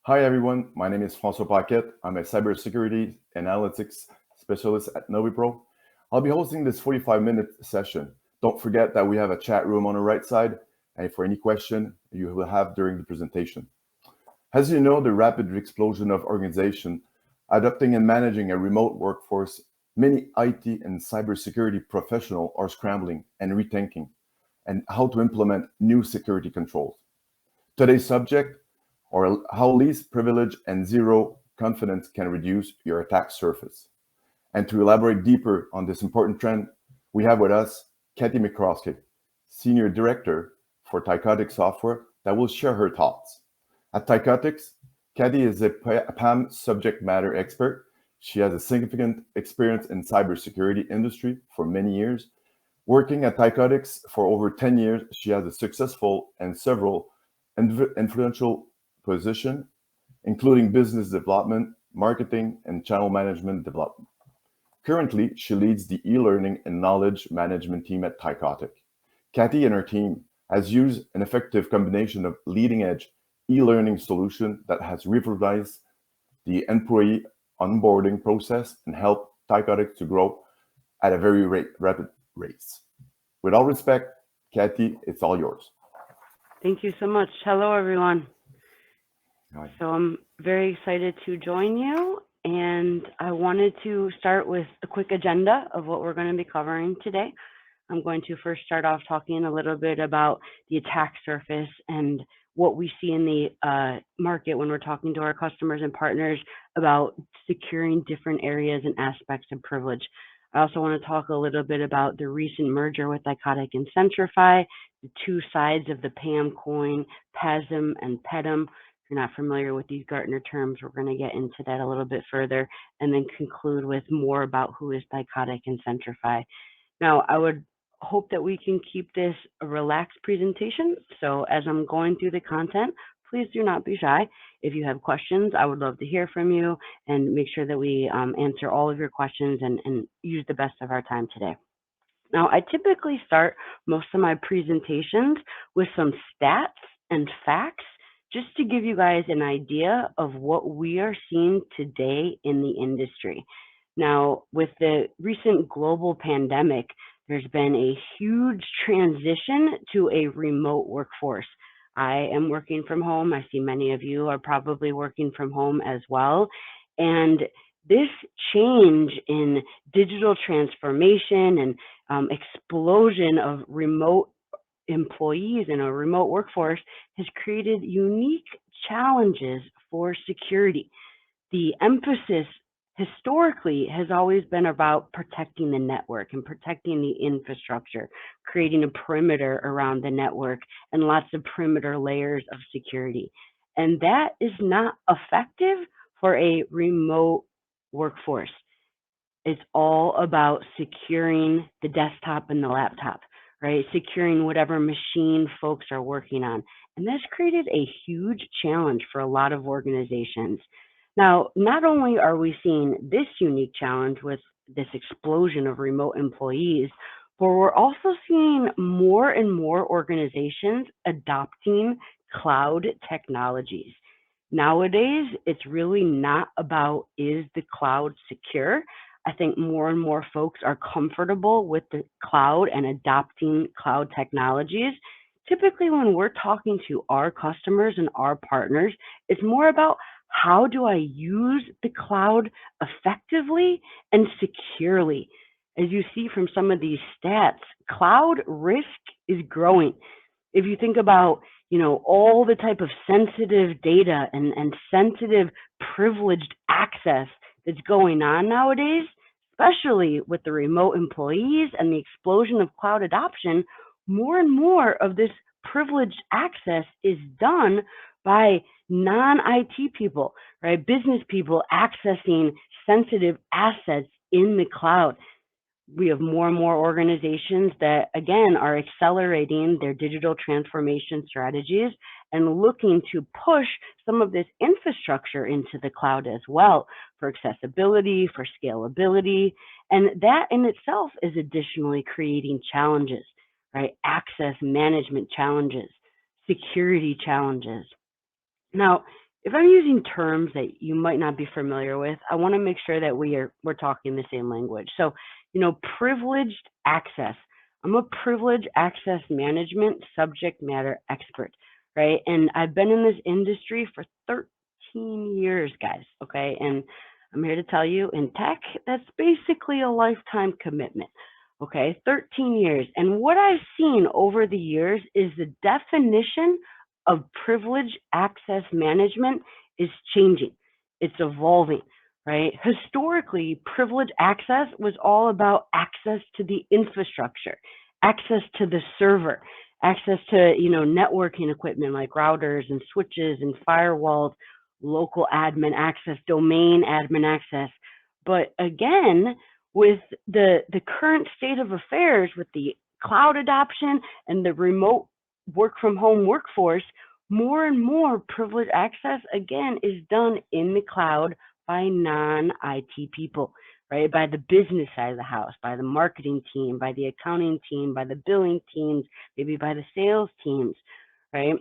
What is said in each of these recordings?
Hi everyone, my name is François Paquette. I'm a cybersecurity analytics specialist at NoviPro. I'll be hosting this 45-minute session. Don't forget that we have a chat room on the right side, and for any question you will have during the presentation. As you know, the rapid explosion of organization adopting and managing a remote workforce, many IT and cybersecurity professionals are scrambling and rethinking and how to implement new security controls. Today's subject or how least privilege and zero confidence can reduce your attack surface. And to elaborate deeper on this important trend, we have with us Kathy McCroskey, Senior Director for Thycotic Software, that will share her thoughts. At Thycotics, Kathy is a PAM subject matter expert. She has a significant experience in cybersecurity industry for many years. Working at Thycotics for over 10 years, she has a successful and several influential position, including business development, marketing, and channel management development. Currently, she leads the e-learning and knowledge management team at Thycotic. Kathy and her team has used an effective combination of leading-edge e-learning solution that has revolutionized the employee onboarding process and helped Thycotic to grow at a very rapid rate. With all respect, Kathy, it's all yours. Thank you so much. Hello, everyone. Hi. So I'm very excited to join you, and I wanted to start with a quick agenda of what we're going to be covering today. I'm going to first start off talking a little bit about the attack surface and what we see in the market when we're talking to our customers and partners about securing different areas and aspects of privilege. I also want to talk a little bit about the recent merger with Thycotic and Centrify, the two sides of the PAM Coin, PASM and PEDM. If you're not familiar with these Gartner terms, we're going to get into that a little bit further and then conclude with more about who is Thycotic and Centrify. Now, I would hope that we can keep this a relaxed presentation. So as I'm going through the content, please do not be shy. If you have questions, I would love to hear from you and make sure that we answer all of your questions and use the best of our time today. Now, I typically start most of my presentations with some stats and facts just to give you guys an idea of what we are seeing today in the industry. Now, with the recent global pandemic, there's been a huge transition to a remote workforce. I am working from home. I see many of you are probably working from home as well. And this change in digital transformation and explosion of remote employees in a remote workforce has created unique challenges for security. The emphasis historically has always been about protecting the network and protecting the infrastructure, creating a perimeter around the network and lots of perimeter layers of security. And that is not effective for a remote workforce. It's all about securing the desktop and the laptop, right? Securing whatever machine folks are working on. And that's created a huge challenge for a lot of organizations. Now, not only are we seeing this unique challenge with this explosion of remote employees, but we're also seeing more and more organizations adopting cloud technologies. Nowadays, it's really not about is the cloud secure. I think more and more folks are comfortable with the cloud and adopting cloud technologies. Typically, when we're talking to our customers and our partners, it's more about how do I use the cloud effectively and securely? As you see from some of these stats, cloud risk is growing. If you think about, all the type of sensitive data and sensitive privileged access that's going on nowadays, especially with the remote employees and the explosion of cloud adoption, more and more of this privileged access is done by non-IT people, right? Business people accessing sensitive assets in the cloud. We have more and more organizations that, again, are accelerating their digital transformation strategies and looking to push some of this infrastructure into the cloud as well for accessibility, for scalability. And that in itself is additionally creating challenges, right? Access management challenges, security challenges. Now, if I'm using terms that you might not be familiar with, I want to make sure that we're talking the same language. So, privileged access. I'm a privileged access management subject matter expert, right? And I've been in this industry for 13 years, guys, okay? And I'm here to tell you, in tech, that's basically a lifetime commitment, okay? 13 years. And what I've seen over the years is the definition of privileged access management is changing. It's evolving, right? Historically, privileged access was all about access to the infrastructure, access to the server, access to, networking equipment like routers and switches and firewalls, local admin access, domain admin access. But again, with the current state of affairs, with the cloud adoption and the remote work from home workforce, more and more privileged access, again, is done in the cloud by non-IT people, right? By the business side of the house, by the marketing team, by the accounting team, by the billing teams, maybe by the sales teams, right?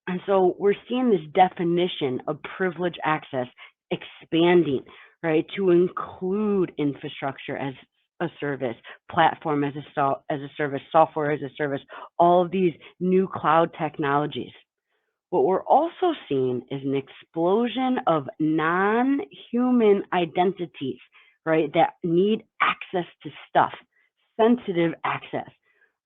And so we're seeing this definition of privileged access expanding, right, to include infrastructure as a service, platform as a service, software as a service, all of these new cloud technologies. What we're also seeing is an explosion of non-human identities, right, that need access to stuff, sensitive access,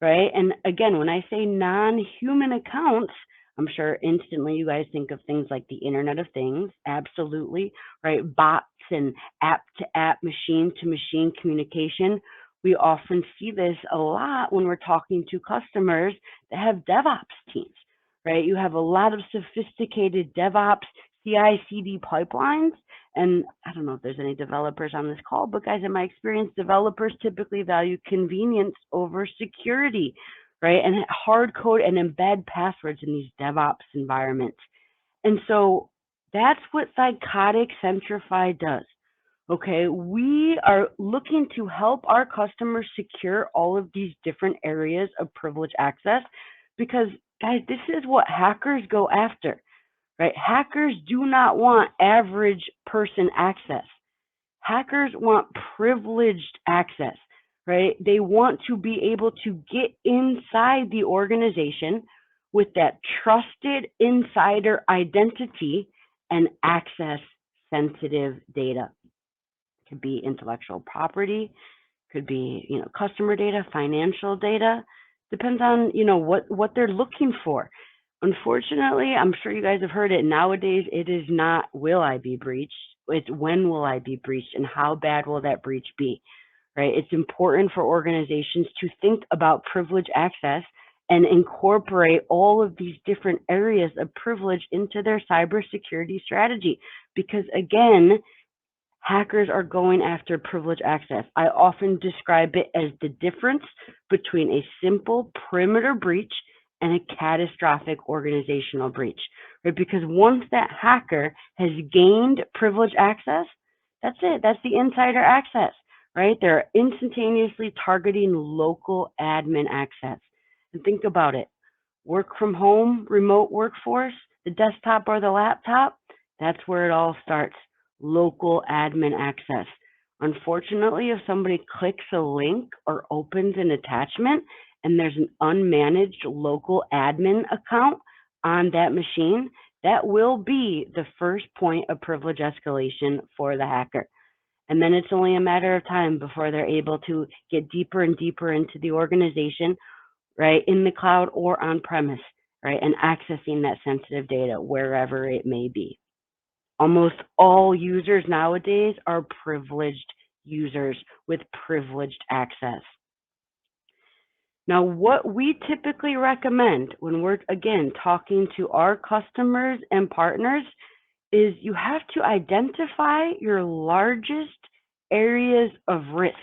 right? And again, when I say non-human accounts, I'm sure instantly you guys think of things like the Internet of Things, absolutely, right? Bots and app-to-app, machine-to-machine communication. We often see this a lot when we're talking to customers that have DevOps teams, right? You have a lot of sophisticated DevOps CI/CD pipelines. And I don't know if there's any developers on this call, but guys, in my experience, developers typically value convenience over security, right? And hard code and embed passwords in these DevOps environments. And so that's what Thycotic Centrify does. Okay, we are looking to help our customers secure all of these different areas of privileged access because, guys, this is what hackers go after, right? Hackers do not want average person access. Hackers want privileged access, right? They want to be able to get inside the organization with that trusted insider identity and access sensitive data. Could be intellectual property, could be, customer data, financial data, depends on, what they're looking for. Unfortunately, I'm sure you guys have heard it nowadays, it is not will I be breached, it's when will I be breached and how bad will that breach be, right? It's important for organizations to think about privilege access and incorporate all of these different areas of privilege into their cybersecurity strategy because, again, hackers are going after privileged access. I often describe it as the difference between a simple perimeter breach and a catastrophic organizational breach, right? Because once that hacker has gained privileged access, that's it. That's the insider access, right? They're instantaneously targeting local admin access. And think about it. Work from home, remote workforce, the desktop or the laptop, that's where it all starts. Local admin access. Unfortunately, if somebody clicks a link or opens an attachment and there's an unmanaged local admin account on that machine, that will be the first point of privilege escalation for the hacker. And then it's only a matter of time before they're able to get deeper and deeper into the organization, right, in the cloud or on premise, right, and accessing that sensitive data wherever it may be. Almost all users nowadays are privileged users with privileged access. Now, what we typically recommend when we're, again, talking to our customers and partners is you have to identify your largest areas of risk.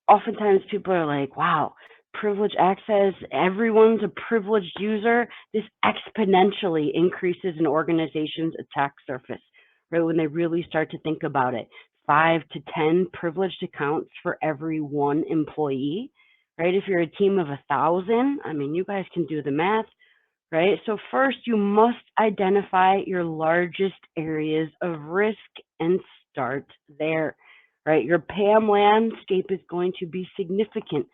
Oftentimes people are like, wow, privileged access, everyone's a privileged user. This exponentially increases an organization's attack surface, right? When they really start to think about it, 5 to 10 privileged accounts for every one employee, right? If you're a team of 1,000, I mean, you guys can do the math, right? So first, you must identify your largest areas of risk and start there, right? Your PAM landscape is going to be significant,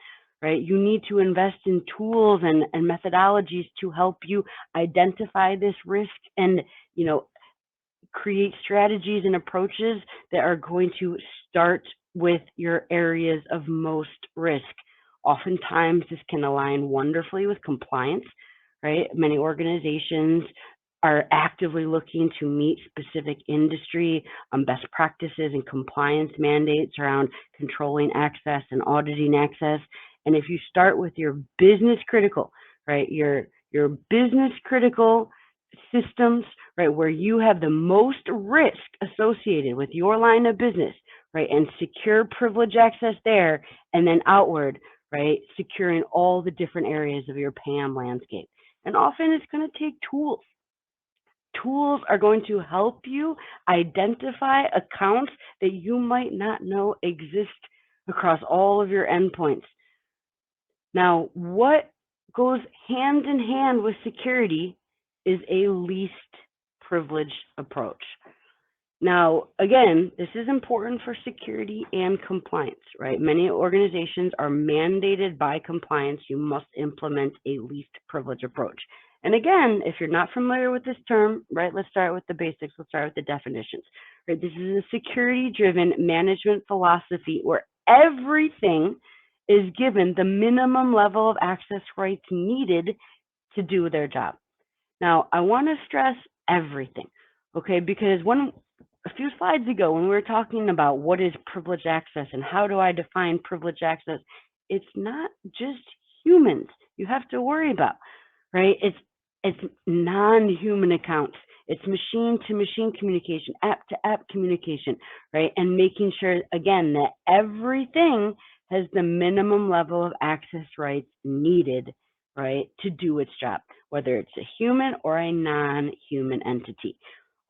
right? You need to invest in tools and methodologies to help you identify this risk and, create strategies and approaches that are going to start with your areas of most risk. Oftentimes, this can align wonderfully with compliance, right? Many organizations are actively looking to meet specific industry best practices and compliance mandates around controlling access and auditing access. And if you start with your business critical, right, your business critical systems, right, where you have the most risk associated with your line of business, right, and secure privilege access there, and then outward, right, securing all the different areas of your PAM landscape. And often it's going to take tools. Tools are going to help you identify accounts that you might not know exist across all of your endpoints. Now, what goes hand in hand with security is a least privilege approach. Now, again, this is important for security and compliance, right? Many organizations are mandated by compliance. You must implement a least privilege approach. And again, if you're not familiar with this term, right, let's start with the basics. Let's start with the definitions, right? This is a security-driven management philosophy where everything is given the minimum level of access rights needed to do their job. Now, I want to stress everything, okay? Because a few slides ago, when we were talking about what is privileged access and how do I define privileged access, it's not just humans you have to worry about, right? It's non-human accounts. It's machine-to-machine communication, app-to-app communication, right? And making sure, again, that everything has the minimum level of access rights needed, right, to do its job, whether it's a human or a non-human entity.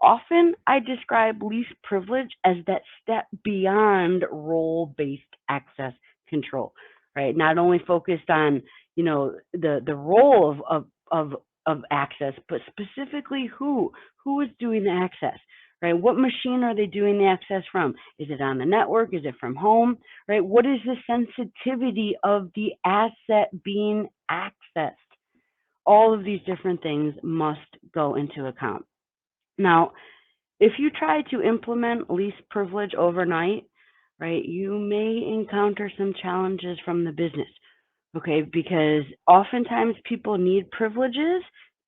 Often, I describe least privilege as that step beyond role-based access control, right? Not only focused on, the role of access, but specifically who is doing the access, right? What machine are they doing the access from? Is it on the network? Is it from home, right? What is the sensitivity of the asset being accessed? All of these different things must go into account. Now, if you try to implement least privilege overnight, right, you may encounter some challenges from the business, okay, because oftentimes people need privileges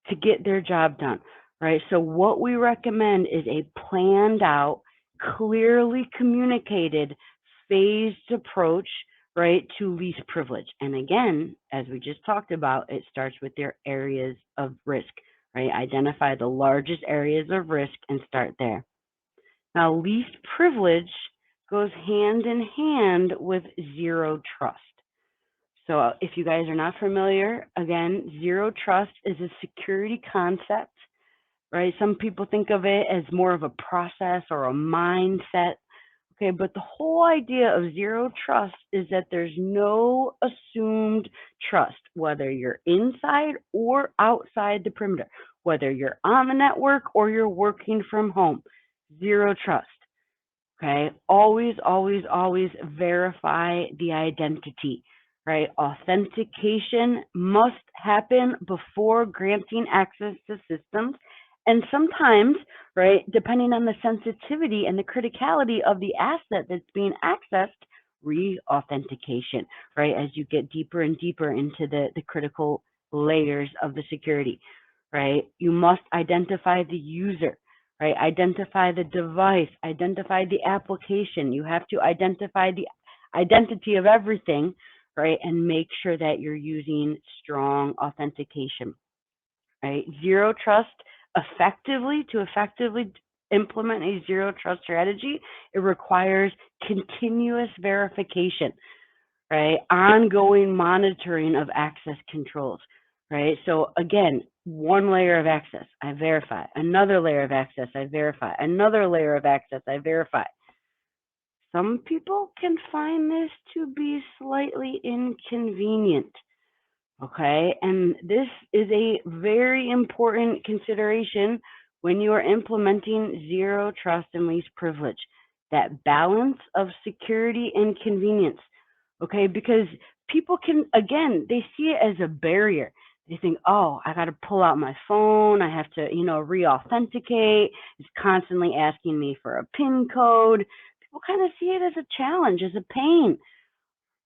to get their job done, right? So what we recommend is a planned out, clearly communicated, phased approach, right, to least privilege. And again, as we just talked about, it starts with their areas of risk, right? Identify the largest areas of risk and start there. Now, least privilege goes hand in hand with zero trust. So if you guys are not familiar, again, zero trust is a security concept, right? Some people think of it as more of a process or a mindset. Okay, but the whole idea of zero trust is that there's no assumed trust, whether you're inside or outside the perimeter, whether you're on the network or you're working from home. Zero trust. Okay, always, always, always verify the identity, right? Authentication must happen before granting access to systems. And sometimes, right, depending on the sensitivity and the criticality of the asset that's being accessed, re-authentication, right, as you get deeper and deeper into the critical layers of the security, right? You must identify the user, right? Identify the device, identify the application. You have to identify the identity of everything, right? And make sure that you're using strong authentication, right? Zero trust to effectively implement a zero trust strategy, it requires continuous verification, right? Ongoing monitoring of access controls, right? So again, one layer of access, I verify. Another layer of access, I verify. Another layer of access, I verify. Some people can find this to be slightly inconvenient, Okay, and this is a very important consideration when you are implementing zero trust and least privilege, that balance of security and convenience. Okay, because people can, again, they see it as a barrier. They think, oh, I got to pull out my phone. I have to, re-authenticate. It's constantly asking me for a PIN code. People kind of see it as a challenge, as a pain,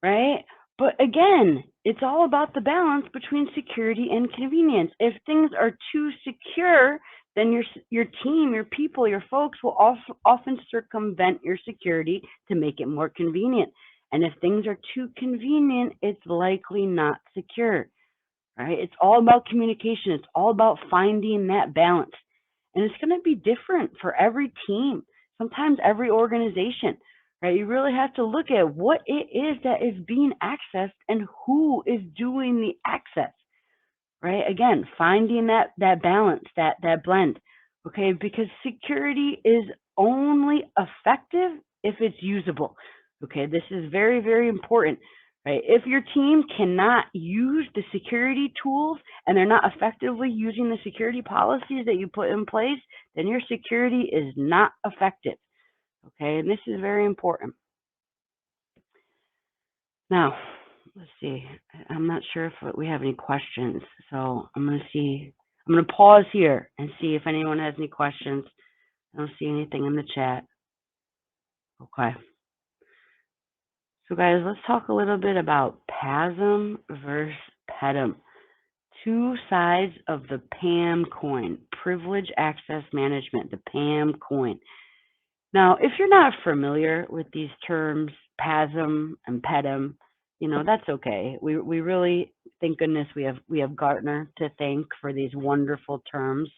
right? But again, it's all about the balance between security and convenience. If things are too secure, then your team, your people, your folks will also often circumvent your security to make it more convenient. And if things are too convenient, it's likely not secure, right? It's all about communication. It's all about finding that balance. And it's going to be different for every team, sometimes every organization, right? You really have to look at what it is that is being accessed and who is doing the access, right? Again, finding that balance, that blend, okay? Because security is only effective if it's usable, okay? This is very, very important, right? If your team cannot use the security tools and they're not effectively using the security policies that you put in place, then your security is not effective, okay? And this is very important. Now, let's see. I'm not sure if we have any questions, so I'm going to pause here and see if anyone has any questions. I don't see anything in the chat. Okay. So guys, let's talk a little bit about PASM versus PEDM. Two sides of the PAM coin, privilege access management, the PAM coin. Now, if you're not familiar with these terms, PASM and PEDM, that's okay. We really, thank goodness, we have Gartner to thank for these wonderful terms.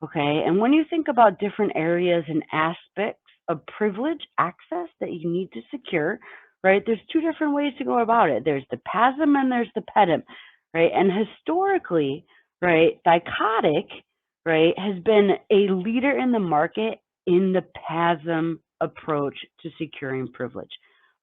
Okay, and when you think about different areas and aspects of privilege access that you need to secure, right? There's two different ways to go about it. There's the PASM and there's the PEDM, right? And historically, right, Thycotic, right, has been a leader in the market in the PASM approach to securing privilege.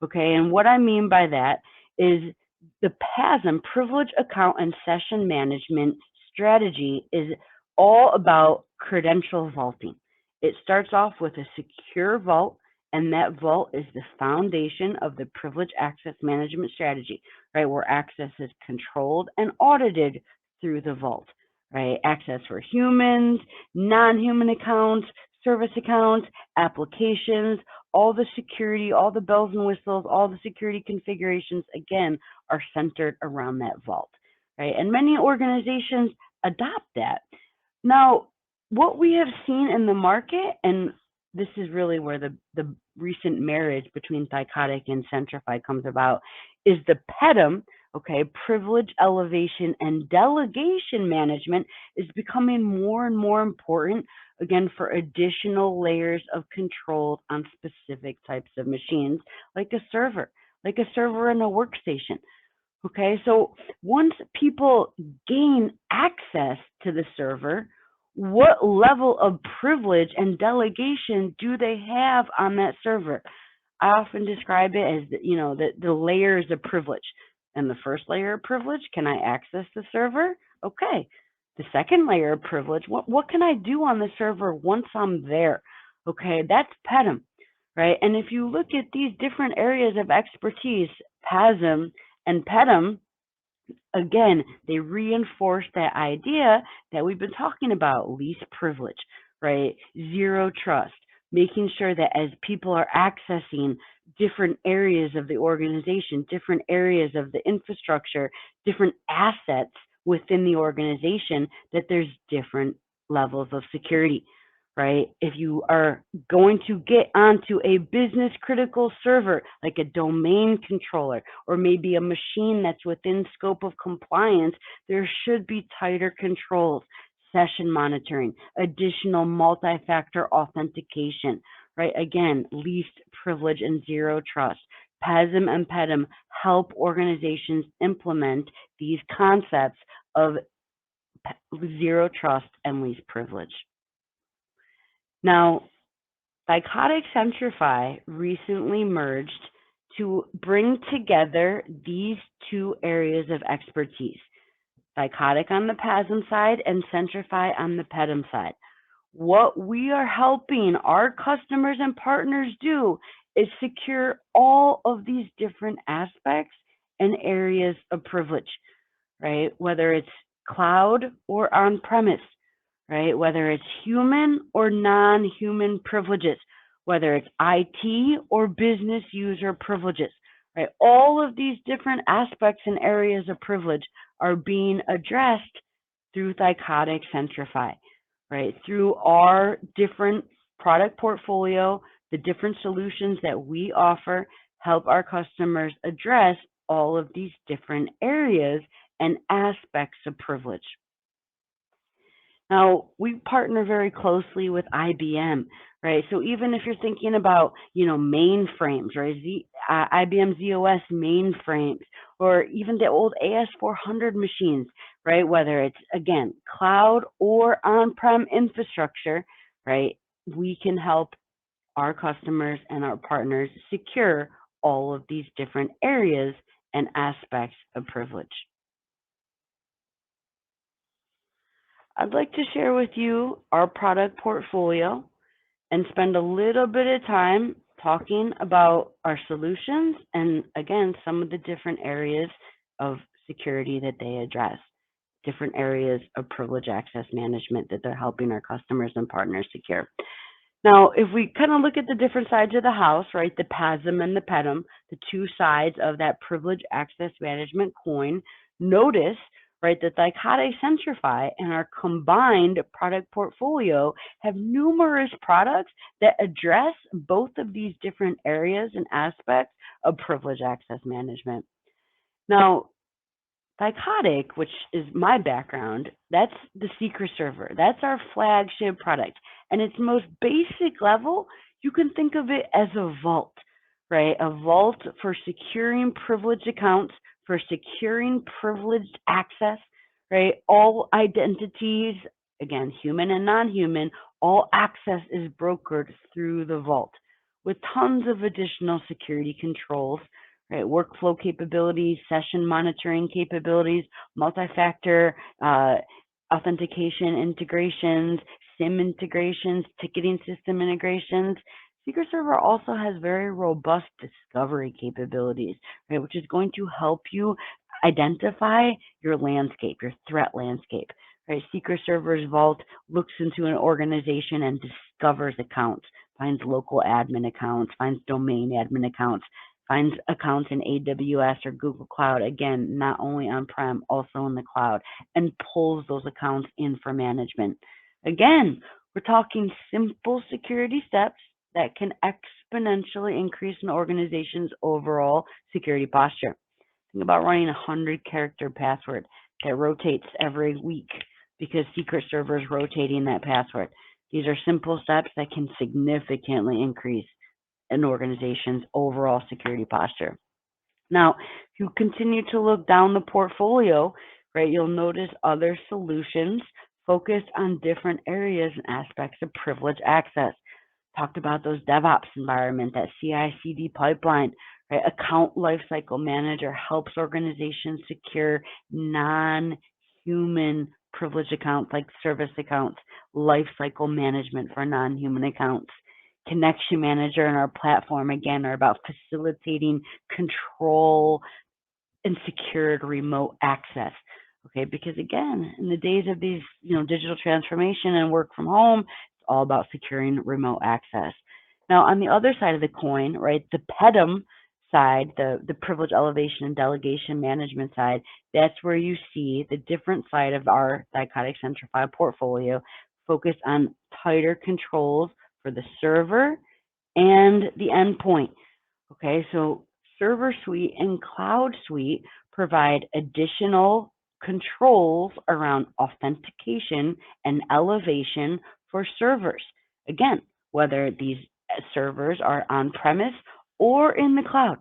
Okay, and what I mean by that is the PASM, privilege account and session management strategy, is all about credential vaulting. It starts off with a secure vault, and that vault is the foundation of the privilege access management strategy, right? Where access is controlled and audited through the vault, right? Access for humans, non-human accounts, service accounts, applications, all the security, all the bells and whistles, all the security configurations, again, are centered around that vault, right? And many organizations adopt that. Now, what we have seen in the market, and this is really where the recent marriage between Thycotic and Centrify comes about, is the PEDM, okay, privilege elevation and delegation management is becoming more and more important, again, for additional layers of control on specific types of machines, like a server and a workstation. Okay, so once people gain access to the server, what level of privilege and delegation do they have on that server? I often describe it as, the layers of privilege. And the first layer of privilege, can I access the server? Okay. The second layer of privilege, what can I do on the server once I'm there? Okay, that's PEDM, right? And if you look at these different areas of expertise, PASM and PEDM, again, they reinforce that idea that we've been talking about, least privilege, right? Zero trust, making sure that as people are accessing different areas of the organization, different areas of the infrastructure, different assets within the organization, that there's different levels of security, right? If you are going to get onto a business critical server, like a domain controller, or maybe a machine that's within scope of compliance, there should be tighter controls, session monitoring, additional multi-factor authentication, right? Again, least privilege and zero trust. PASM and PEDM help organizations implement these concepts of zero trust and least privilege. Now, Thycotic Centrify recently merged to bring together these two areas of expertise. Thycotic on the PASM side and Centrify on the PEDM side. What we are helping our customers and partners do is secure all of these different aspects and areas of privilege, right? Whether it's cloud or on-premise, right? Whether it's human or non-human privileges, whether it's IT or business user privileges, right? All of these different aspects and areas of privilege are being addressed through Thycotic Centrify, right? Through our different product portfolio, the different solutions that we offer help our customers address all of these different areas and aspects of privilege. Now, we partner very closely with IBM, right? So even if you're thinking about, mainframes, right? IBM ZOS mainframes, or even the old AS400 machines, right? Whether it's, again, cloud or on-prem infrastructure, right? We can help our customers and our partners secure all of these different areas and aspects of privilege. I'd like to share with you our product portfolio and spend a little bit of time talking about our solutions and, again, some of the different areas of security that they address, different areas of privilege access management that they're helping our customers and partners secure. Now, if we kind of look at the different sides of the house, right, the PASM and the PEDM, the two sides of that privilege access management coin, notice, right, that Thycotic Centrify and our combined product portfolio have numerous products that address both of these different areas and aspects of privilege access management. Now, Thycotic, which is my background, that's the Secret Server. That's our flagship product. And its most basic level, you can think of it as a vault, right? A vault for securing privileged accounts, for securing privileged access, right? All identities, again, human and non-human, all access is brokered through the vault with tons of additional security controls, right? Workflow capabilities, session monitoring capabilities, multi-factor authentication integrations, SIM integrations, ticketing system integrations. Secret Server also has very robust discovery capabilities, right, which is going to help you identify your landscape, your threat landscape. Right? Secret Server's Vault looks into an organization and discovers accounts, finds local admin accounts, finds domain admin accounts, finds accounts in AWS or Google Cloud, again, not only on-prem, also in the cloud, and pulls those accounts in for management. Again, we're talking simple security steps that can exponentially increase an organization's overall security posture. Think about running a 100-character password that rotates every week because Secret Server is rotating that password. These are simple steps that can significantly increase an organization's overall security posture. Now, if you continue to look down the portfolio, right, you'll notice other solutions focused on different areas and aspects of privileged access. Talked about those DevOps environment, that CI/CD pipeline, right? Account Lifecycle Manager helps organizations secure non-human privileged accounts like service accounts, lifecycle management for non-human accounts. Connection Manager and our platform, again, are about facilitating control and secured remote access. Okay, because again, in the days of these, digital transformation and work from home, it's all about securing remote access. Now, on the other side of the coin, right, the PEDM side, the privilege elevation and delegation management side, that's where you see the different side of our Thycotic Centrify portfolio focused on tighter controls for the server and the endpoint. Okay, so Server Suite and Cloud Suite provide additional controls around authentication and elevation for servers. Again, whether these servers are on-premise or in the cloud,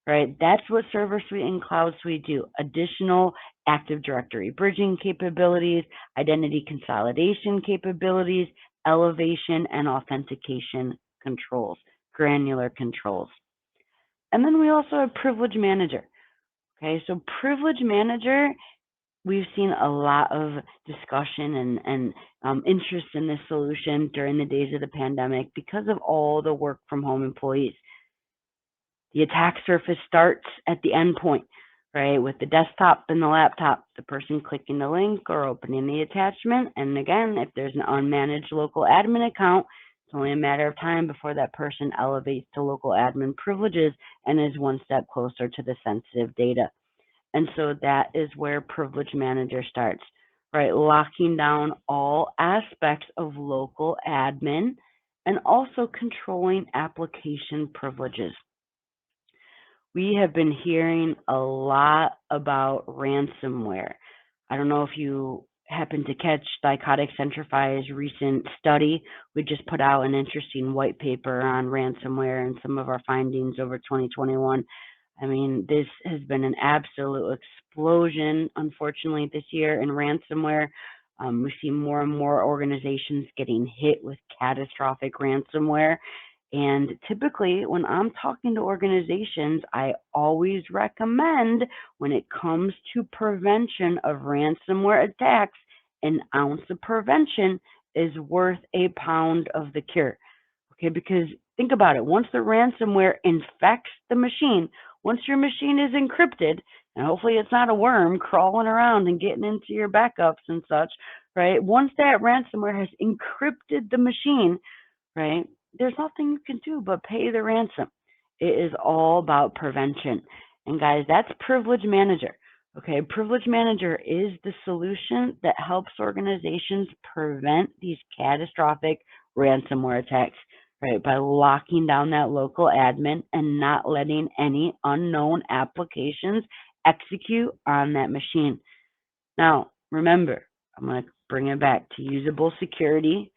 right? That's what Server Suite and Cloud Suite do. Additional Active Directory bridging capabilities, identity consolidation capabilities, elevation and authentication controls, granular controls. And then we also have Privilege Manager. Okay, so Privilege Manager we've seen a lot of discussion and interest in this solution during the days of the pandemic because of all the work from home employees. The attack surface starts at the endpoint, right, with the desktop and the laptop, the person clicking the link or opening the attachment. And again, if there's an unmanaged local admin account, it's only a matter of time before that person elevates to local admin privileges and is one step closer to the sensitive data. And so that is where Privilege Manager starts, right? Locking down all aspects of local admin and also controlling application privileges. We have been hearing a lot about ransomware. I don't know if you happen to catch Thycotic Centrify's recent study. We just put out an interesting white paper on ransomware and some of our findings over 2021. I mean, this has been an absolute explosion, unfortunately, this year in ransomware. We see more and more organizations getting hit with catastrophic ransomware. And typically, when I'm talking to organizations, I always recommend when it comes to prevention of ransomware attacks, an ounce of prevention is worth a pound of the cure. Okay, because think about it. Once the ransomware infects the machine, once your machine is encrypted, and hopefully it's not a worm crawling around and getting into your backups and such, right? Once that ransomware has encrypted the machine, right, there's nothing you can do but pay the ransom. It is all about prevention. And guys, that's Privilege Manager. Okay, Privilege Manager is the solution that helps organizations prevent these catastrophic ransomware attacks, right, by locking down that local admin and not letting any unknown applications execute on that machine. Now, remember, I'm going to bring it back to usable security,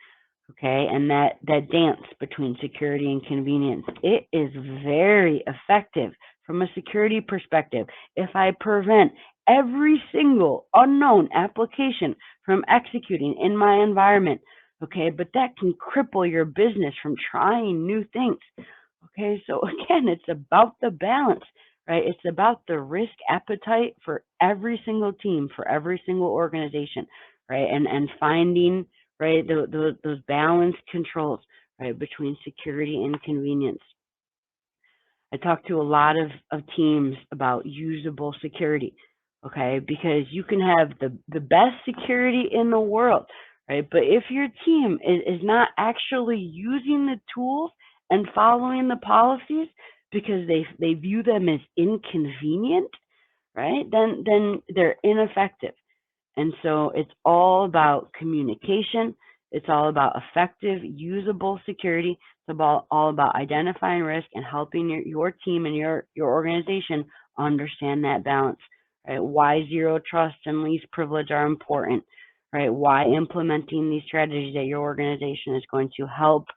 okay, and that dance between security and convenience. It is very effective from a security perspective if I prevent every single unknown application from executing in my environment, okay, but that can cripple your business from trying new things. Okay, so again, it's about the balance, right? It's about the risk appetite for every single team, for every single organization, right? And finding, right, those balanced controls, right, between security and convenience. I talk to a lot of teams about usable security, okay, because you can have the best security in the world, right? But if your team is not actually using the tools and following the policies because they view them as inconvenient, right, then they're ineffective. And so it's all about communication. It's all about effective, usable security. It's all about identifying risk and helping your team and your organization understand that balance. Right? Why zero trust and least privilege are important. Right? Why implementing these strategies at your organization is going to help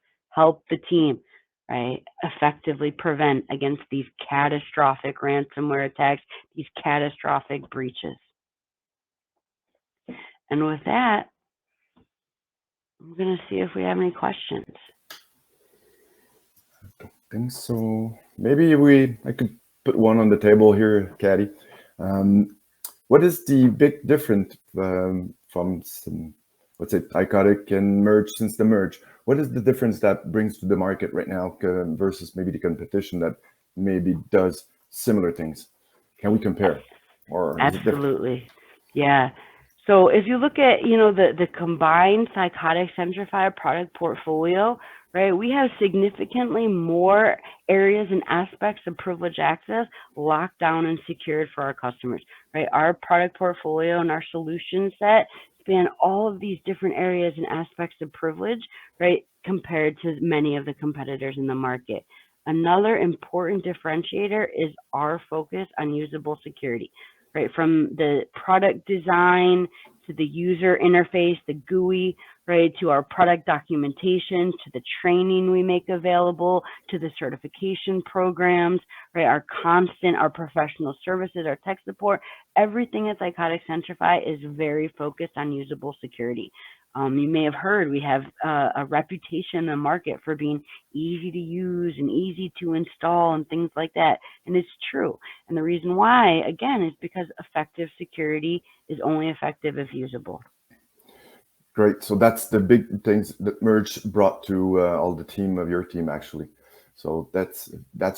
the team, right, effectively prevent against these catastrophic ransomware attacks, these catastrophic breaches. And with that, I'm going to see if we have any questions. I don't think so. Maybe I could put one on the table here, Caddy. What is the big difference from some, let's say, Thycotic and merge since the merge? What is the difference that brings to the market right now versus maybe the competition that maybe does similar things? Can we compare? Or is it different? Absolutely. Yeah. So if you look at, the combined Thycotic Centrify product portfolio, right, we have significantly more areas and aspects of privileged access locked down and secured for our customers, right? Our product portfolio and our solution set span all of these different areas and aspects of privilege, right, compared to many of the competitors in the market. Another important differentiator is our focus on usable security, right? From the product design to the user interface, the GUI, right, to our product documentation, to the training we make available, to the certification programs, right, our professional services, our tech support, everything at Thycotic Centrify is very focused on usable security. You may have heard we have a reputation in the market for being easy to use and easy to install and things like that. And it's true. And the reason why, again, is because effective security is only effective if usable. Great. So that's the big things that Merge brought to all the team of your team, actually. So that's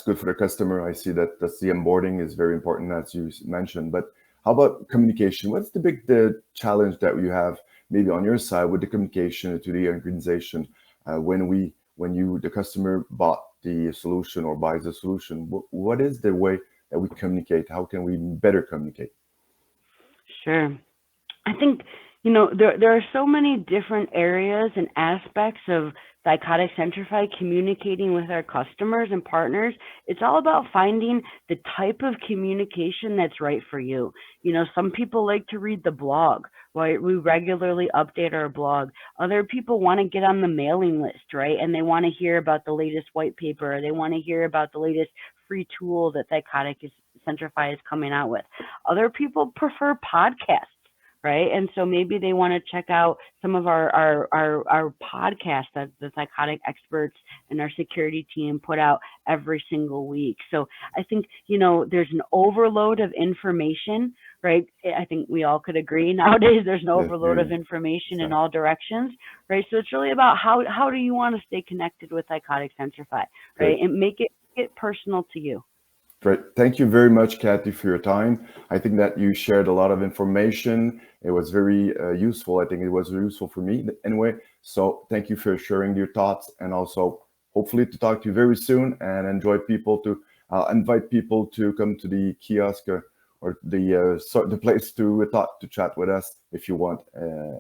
good for the customer. I see that the onboarding is very important, as you mentioned. But how about communication? What's the challenge that you have maybe on your side with the communication to the organization when the customer bought the solution or buys the solution? What is the way that we communicate? How can we better communicate? Sure. I think, there are so many different areas and aspects of Thycotic Centrify communicating with our customers and partners. It's all about finding the type of communication that's right for you. Some people like to read the blog, right? We regularly update our blog. Other people want to get on the mailing list, right? And they want to hear about the latest white paper, or they want to hear about the latest free tool that Thycotic Centrify is coming out with. Other people prefer podcasts. Right. And so maybe they want to check out some of our podcasts that the Thycotic experts and our security team put out every single week. So I think, there's an overload of information, right? I think we all could agree nowadays there's an overload of information in all directions, right? So it's really about how do you want to stay connected with Thycotic Centrify, right? And make it personal to you. Great. Thank you very much, Kathy, for your time. I think that you shared a lot of information. It was very useful. I think it was useful for me anyway. So thank you for sharing your thoughts, and also hopefully to talk to you very soon, and invite people to come to the kiosk or the place to talk, to chat with us if you want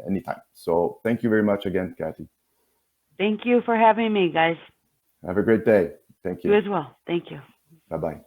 anytime. So thank you very much again, Kathy. Thank you for having me, guys. Have a great day. Thank you. You as well. Thank you. Bye-bye.